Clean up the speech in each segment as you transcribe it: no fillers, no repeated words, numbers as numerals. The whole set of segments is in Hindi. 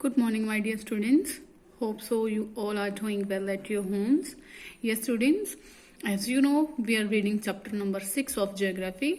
Good morning, my dear students. Hope so you all are doing well at your homes. Yes, students, as you know, we are reading chapter number 6 of geography.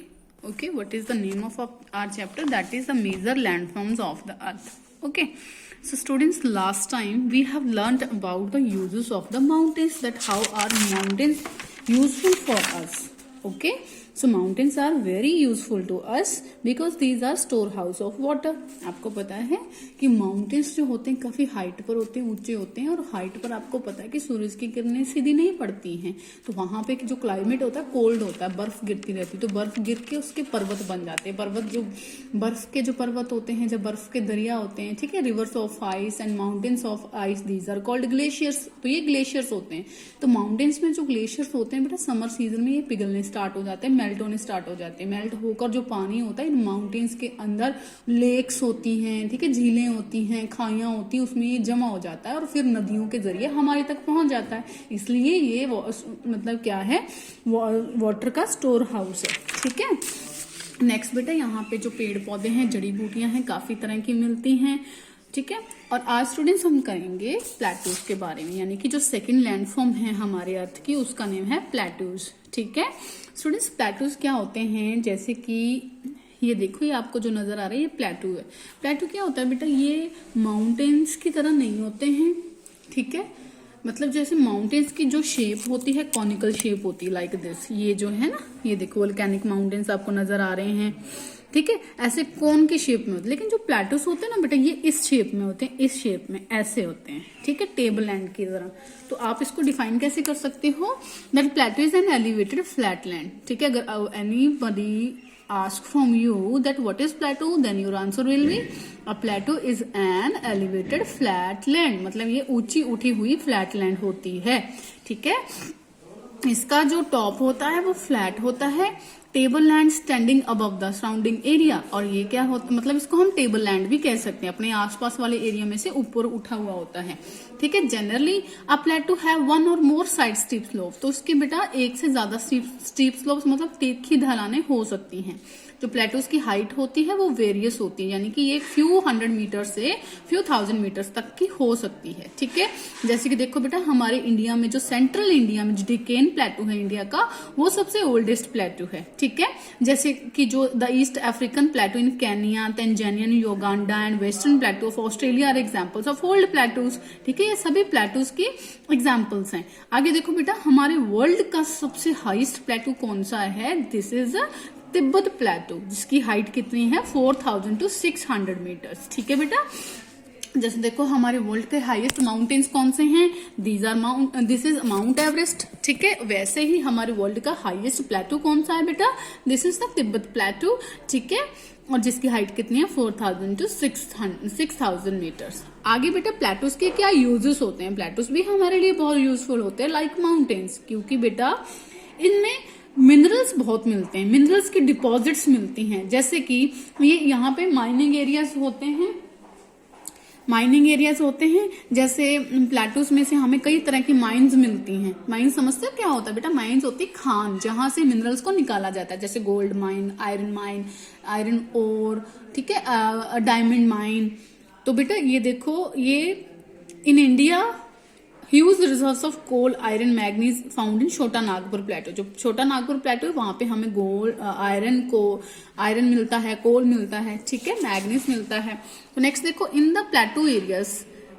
Okay, what is the name of our chapter? That is the major landforms of the earth. Okay, so students, last time we have learned about the uses of the mountains, that how are mountains useful for us. Okay, so mountains are very useful to us because these are storehouse of water. आपको पता है कि माउंटेन्स जो होते हैं काफी हाइट पर होते हैं, ऊंचे होते हैं, और हाइट पर आपको पता है कि सूरज की किरणें सीधी नहीं पड़ती हैं, तो वहां पे जो क्लाइमेट होता है कोल्ड होता है, बर्फ गिरती रहती है, तो बर्फ गिर के उसके पर्वत बन जाते हैं। पर्वत जो बर्फ के जो पर्वत होते हैं, जब बर्फ के दरिया होते हैं, ठीक है, rivers of ice and mountains of ice, these are called glaciers. तो ये ग्लेशियर्स होते हैं। तो माउंटेन्स में जो ग्लेशियर्स होते हैं बेटा, समर सीजन में ये पिघलने स्टार्ट हो जाते हैं, मेल्ट होने स्टार्ट हो जाते हैं। मेल्ट होकर जो पानी होता है इन माउंटेन्स के अंदर, लेक्स होती हैं, ठीक है, झीलें होती हैं, खाइयां होती हैं, उसमें ये जमा हो जाता है और फिर नदियों के जरिए हमारे तक पहुंच जाता है। इसलिए ये मतलब क्या है, वाटर का स्टोर हाउस है। ठीक है, नेक्स्ट बेटा, यहाँ पे जो पेड़ पौधे हैं, जड़ी बूटियां हैं, काफी तरह की मिलती हैं। ठीक है, और आज स्टूडेंट्स हम करेंगे प्लेटूज के बारे में, यानी कि जो सेकंड लैंडफॉर्म है हमारे अर्थ की, उसका नेम है प्लेटूज। ठीक है स्टूडेंट्स, प्लेटूज क्या होते हैं, जैसे कि ये देखो, ये आपको जो नजर आ रहा है ये प्लेटू है। प्लेटू क्या होता है बेटा, ये माउंटेन्स की तरह नहीं होते हैं। ठीक है, मतलब जैसे माउंटेन्स की जो शेप होती है कॉनिकल शेप होती है, लाइक दिस। ये जो है ना, ये देखो वोल्केनिक माउंटेन्स आपको नजर आ रहे हैं। ठीक है, ऐसे कोन के शेप में होते हैं, लेकिन जो प्लेटूस होते हैं ना बेटा, ये इस शेप में होते हैं, इस शेप में ऐसे होते हैं। ठीक है, टेबल लैंड की तरह। तो आप इसको डिफाइन कैसे कर सकते हो, that प्लेटू is an elevated flat land. ठीक है, अगर anybody ask from you that what is plateau, then your answer will be a plateau is an elevated flat land, मतलब ये ऊंची उठी हुई फ्लैट लैंड होती है। ठीक है, इसका जो टॉप होता है वो फ्लैट होता है, table land standing above the surrounding area. और ये क्या होता, मतलब इसको हम टेबल लैंड भी कह सकते हैं, अपने आसपास वाले एरिया में से ऊपर उठा हुआ होता है। ठीक है, जनरली अ प्लेटू हैव वन और मोर साइड स्टीप स्लोप, तो उसकी बेटा एक से ज्यादा स्टीप स्लोप, मतलब तीखी ढलानें हो सकती हैं। जो प्लेटूज की हाइट होती है वो वेरियस होती है, यानी कि ये फ्यू 100 मीटर से फ्यू 1000 मीटर तक की हो सकती है। ठीक है, जैसे कि देखो बेटा, हमारे इंडिया में जो सेंट्रल इंडिया में जो डिकेन प्लेटू है इंडिया का, वो सबसे ओल्डेस्ट प्लेटू है। ठीक है, जैसे कि जो the East African plateau in Kenya, Tanzania, Uganda and Western plateau of Australia are examples of old plateaus. ठीक है, ये सभी प्लेटूज की एग्जाम्पल्स हैं। आगे देखो बेटा, हमारे वर्ल्ड का सबसे हाईएस्ट प्लेटू कौन सा है, दिस इज तिब्बत प्लेटू, जिसकी हाइट कितनी है 4000 to 600 मीटर्स। ठीक है बेटा, जैसे देखो हमारे वर्ल्ड के हाईएस्ट माउंटेन्स कौन से हैं, दिस इज माउंट एवरेस्ट। ठीक है, वैसे ही हमारे वर्ल्ड का हाईएस्ट प्लेटू कौन सा है बेटा, दिस इज द तिब्बत प्लेटू। ठीक है, और जिसकी हाइट कितनी है 4000 to 6000 मीटर्स। आगे बेटा, प्लेटूज के क्या यूजेस होते हैं, प्लेटूज भी हमारे लिए बहुत यूजफुल होते हैं लाइक माउंटेन्स, क्योंकि बेटा इनमें मिनरल्स बहुत मिलते हैं, मिनरल्स की डिपॉजिट्स मिलती हैं। जैसे कि ये यहाँ पे माइनिंग एरियाज होते हैं, माइनिंग एरियाज होते हैं, जैसे प्लेटूस में से हमें कई तरह की माइंस मिलती हैं। माइंस समझते हो क्या होता है बेटा, माइंस होती है खान, जहां से मिनरल्स को निकाला जाता है, जैसे गोल्ड माइन, आयरन ओर, ठीक है, डायमंड माइन। तो बेटा ये देखो, ये in India huge reserves of coal, iron, manganese found in Chota Nagpur प्लेटू। जो छोटा नागपुर प्लेटू है वहां पे हमें गोल्ड, आयरन मिलता है, कोल मिलता है, ठीक है, मैग्नीज मिलता है। तो नेक्स्ट देखो, in the plateau areas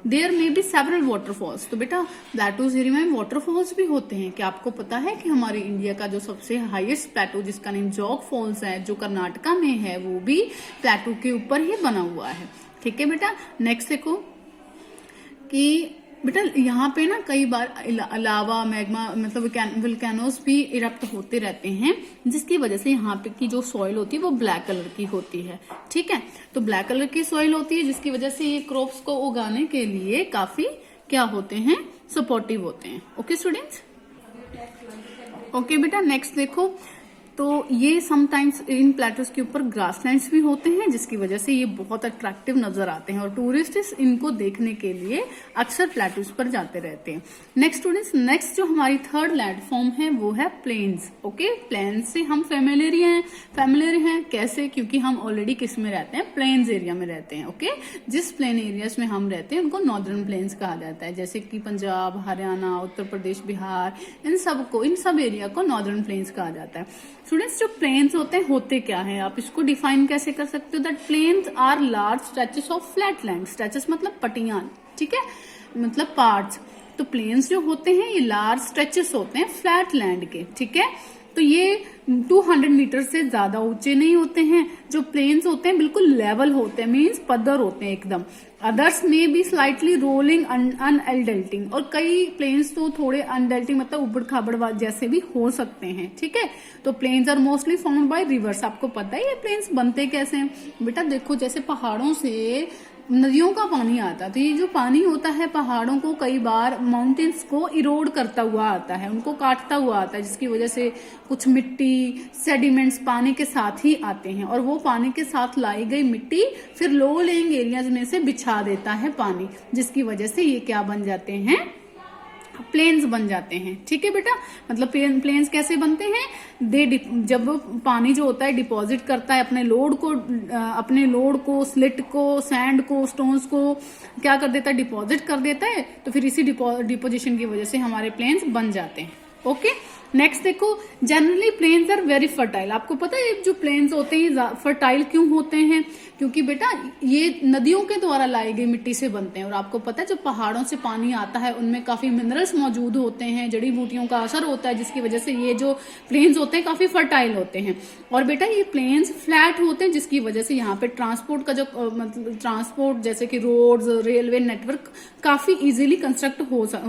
there may be several waterfalls. तो बेटा प्लेटूज एरिया में वाटरफॉल्स भी होते हैं। क्या आपको पता है कि हमारे इंडिया का जो सबसे हाईएस्ट प्लेटू, जिसका नेम जोग फॉल्स है, जो कर्नाटका में है, वो भी प्लेटू के ऊपर ही बना हुआ है। ठीक है बेटा, नेक्स्ट देखो कि बेटा यहाँ पे ना कई बार लावा, मैग्मा, मतलब वोल्केनोस भी इरप्ट होते रहते हैं, जिसकी वजह से यहाँ पे की जो सॉइल होती है वो ब्लैक कलर की होती है। ठीक है, तो ब्लैक कलर की सॉइल होती है, जिसकी वजह से ये क्रॉप्स को उगाने के लिए काफी क्या होते हैं, सपोर्टिव होते हैं। ओके स्टूडेंट्स, ओके बेटा, नेक्स्ट देखो, तो ये समटाइम्स इन प्लेटोज के ऊपर ग्रासलैंड्स भी होते हैं, जिसकी वजह से ये बहुत अट्रैक्टिव नजर आते हैं और टूरिस्ट इनको देखने के लिए अक्सर प्लेटोज पर जाते रहते हैं। नेक्स्ट स्टूडेंट्स, नेक्स्ट जो हमारी थर्ड लैंडफॉर्म है वो है प्लेन्स। ओके, प्लेन्स से हम फेमिलियर हैं कैसे? क्योंकि हम ऑलरेडी किस में रहते हैं? प्लेन्स एरिया में रहते हैं। ओके, जिस प्लेन एरियाज में हम रहते हैं उनको नॉर्दर्न प्लेन्स कहा जाता है, जैसे कि पंजाब, हरियाणा, उत्तर प्रदेश, बिहार, इन सब एरिया को नॉर्दर्न प्लेन्स कहा जाता है। स्टूडेंट्स, जो प्लेन्स होते क्या है, आप इसको डिफाइन कैसे कर सकते हो? That plains are large stretches of flat land. Stretches मतलब पट्टियां, ठीक है, मतलब पार्ट्स। तो प्लेन्स जो होते हैं ये लार्ज स्ट्रेचेस होते हैं फ्लैट लैंड के, ठीक है। तो ये 200 मीटर से ज्यादा ऊंचे नहीं होते हैं। जो प्लेन्स होते हैं बिल्कुल लेवल होते हैं, मीन्स पद्धर होते हैं एकदम। अदर्स में बी स्लाइटली रोलिंग अनडेल्टिंग, और कई प्लेन्स तो थोड़े अनडेल्टिंग मतलब उबड़ खाबड़ जैसे भी हो सकते हैं, ठीक है। तो plains are mostly found by rivers. आपको पता है ये प्लेन्स बनते कैसे हैं? बेटा देखो, जैसे पहाड़ों से नदियों का पानी आता है, तो ये जो पानी होता है पहाड़ों को कई बार माउंटेन्स को इरोड करता हुआ आता है, उनको काटता हुआ आता है, जिसकी वजह से कुछ मिट्टी सेडिमेंट्स पानी के साथ ही आते हैं, और वो पानी के साथ लाई गई मिट्टी फिर लो लेइंग एरियाज में से बिछा देता है पानी, जिसकी वजह से ये क्या बन जाते हैं? प्लेन्स बन जाते हैं, ठीक है बेटा। मतलब प्लेन्स कैसे बनते हैं? जब पानी जो होता है डिपॉजिट करता है अपने लोड को स्लिट को, सैंड को, स्टोन्स को क्या कर देता है? डिपॉजिट कर देता है। तो फिर इसी डिपोजिशन की वजह से हमारे प्लेन्स बन जाते हैं। ओके, नेक्स्ट देखो, generally plains are very fertile. आपको पता है जो प्लेन्स होते हैं फर्टाइल क्यों होते हैं? क्योंकि बेटा ये नदियों के द्वारा लाई गई मिट्टी से बनते हैं, और आपको पता है जब पहाड़ों से पानी आता है उनमें काफी मिनरल्स मौजूद होते हैं, जड़ी बूटियों का असर होता है, जिसकी वजह से ये जो प्लेन्स होते हैं काफी फर्टाइल होते हैं। और बेटा ये प्लेन्स फ्लैट होते हैं, जिसकी वजह से यहाँ पे ट्रांसपोर्ट का जो मतलब ट्रांसपोर्ट जैसे कि रोड्स, रेलवे नेटवर्क काफी इजीली कंस्ट्रक्ट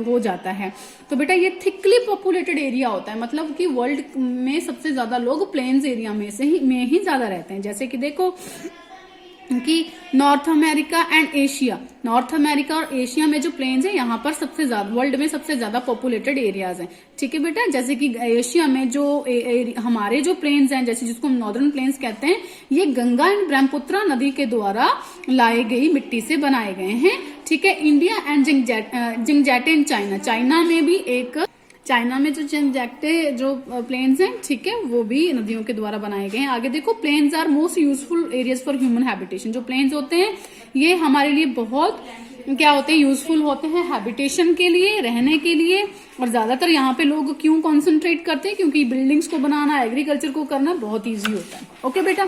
हो जाता है। तो बेटा ये थिकली पॉपुलेटेड एरिया होता है, मतलब कि वर्ल्ड में सबसे ज्यादा लोग प्लेन्स एरिया में ही ज्यादा रहते हैं। जैसे कि देखो कि north America and Asia, north America और एशिया में जो प्लेन्स हैं यहाँ पर सबसे ज्यादा वर्ल्ड में सबसे ज्यादा पॉपुलेटेड एरियाज हैं, ठीक है बेटा। जैसे कि एशिया में जो हमारे जो प्लेन्स हैं, जैसे जिसको हम नॉर्दर्न प्लेन्स कहते हैं, ये गंगा एंड ब्रह्मपुत्र नदी के द्वारा लाई गई मिट्टी से बनाए गए हैं, ठीक है। इंडिया एंड जिंगजेटे इन चाइना में जो जिंगजेटे जो प्लेन्स हैं, ठीक है, वो भी नदियों के द्वारा बनाए गए हैं। आगे देखो, plains are most useful areas for human habitation. जो प्लेन्स होते हैं ये हमारे लिए बहुत क्या होते हैं? यूजफुल होते हैं हैबिटेशन के लिए, रहने के लिए। और ज्यादातर यहाँ पे लोग क्यों कॉन्सेंट्रेट करते हैं? क्योंकि बिल्डिंग्स को बनाना, एग्रीकल्चर को करना बहुत ईजी होता है। ओके बेटा,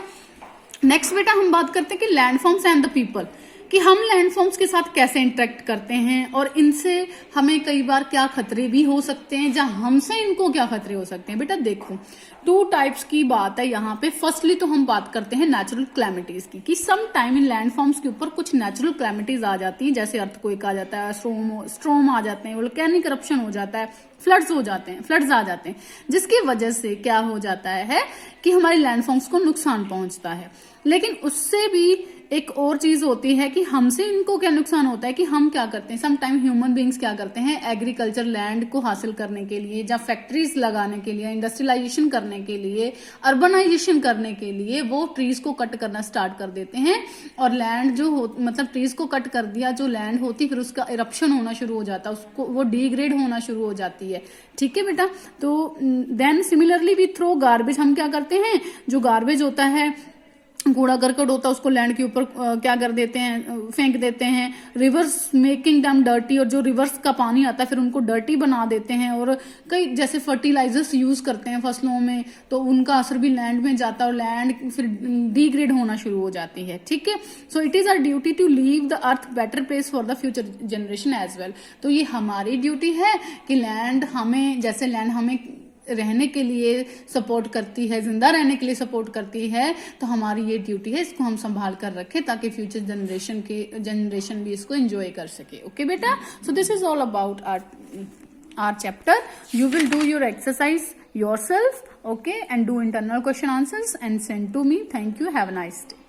नेक्स्ट बेटा हम बात करते हैं कि लैंडफॉर्म्स एंड द पीपल, कि हम लैंडफॉर्म्स के साथ कैसे इंटरेक्ट करते हैं और इनसे हमें कई बार क्या खतरे भी हो सकते हैं, या हमसे इनको क्या खतरे हो सकते हैं। बेटा देखो, 2 टाइप्स की बात है यहाँ पे। फर्स्टली तो हम बात करते हैं नेचुरल क्लैमिटीज की, कि सम टाइम इन लैंडफॉर्म्स के ऊपर कुछ नेचुरल क्लैमिटीज आ जाती हैं, जैसे अर्थक्वेक आ जाता है, स्ट्रोम आ जाते हैं, वोल्केनिक इरप्शन हो जाता है, फ्लड्स आ जाते हैं, जिसकी वजह से क्या हो जाता है कि हमारे लैंडफॉर्म्स को नुकसान पहुंचता है। लेकिन उससे भी एक और चीज होती है कि हमसे इनको क्या नुकसान होता है, कि हम क्या करते हैं, सम टाइम ह्यूमन बींग्स क्या करते हैं, एग्रीकल्चर लैंड को हासिल करने के लिए, या फैक्ट्रीज लगाने के लिए, इंडस्ट्रियलाइजेशन करने के लिए, अर्बनाइजेशन करने के लिए वो ट्रीज को कट करना स्टार्ट कर देते हैं। और लैंड जो मतलब ट्रीज को कट कर दिया, जो लैंड होती फिर उसका इरप्शन होना शुरू हो जाता है, उसको वो डिग्रेड होना शुरू हो जाती है, ठीक है बेटा। तो then similarly we throw garbage, हम क्या करते हैं, जो गार्बेज होता है, कूड़ा करकट होता है, उसको लैंड के ऊपर क्या कर देते हैं, फेंक देते हैं। रिवर्स मेकिंग डैम डर्टी, और जो रिवर्स का पानी आता है फिर उनको डर्टी बना देते हैं। और कई जैसे फर्टिलाइजर्स यूज करते हैं फसलों में, तो उनका असर भी लैंड में जाता है और लैंड फिर डिग्रेड होना शुरू हो जाती है, ठीक है। So it is our duty to leave the earth better place for the future generation as well. तो ये हमारी ड्यूटी है कि लैंड हमें, जैसे लैंड हमें रहने के लिए सपोर्ट करती है, जिंदा रहने के लिए सपोर्ट करती है, तो हमारी ये ड्यूटी है इसको हम संभाल कर रखें, ताकि फ्यूचर जनरेशन भी इसको एंजॉय कर सके। ओके बेटा, so this is all about our chapter. You will do your exercise yourself, okay, and do internal question answers and send to me. Thank you. Have a nice day.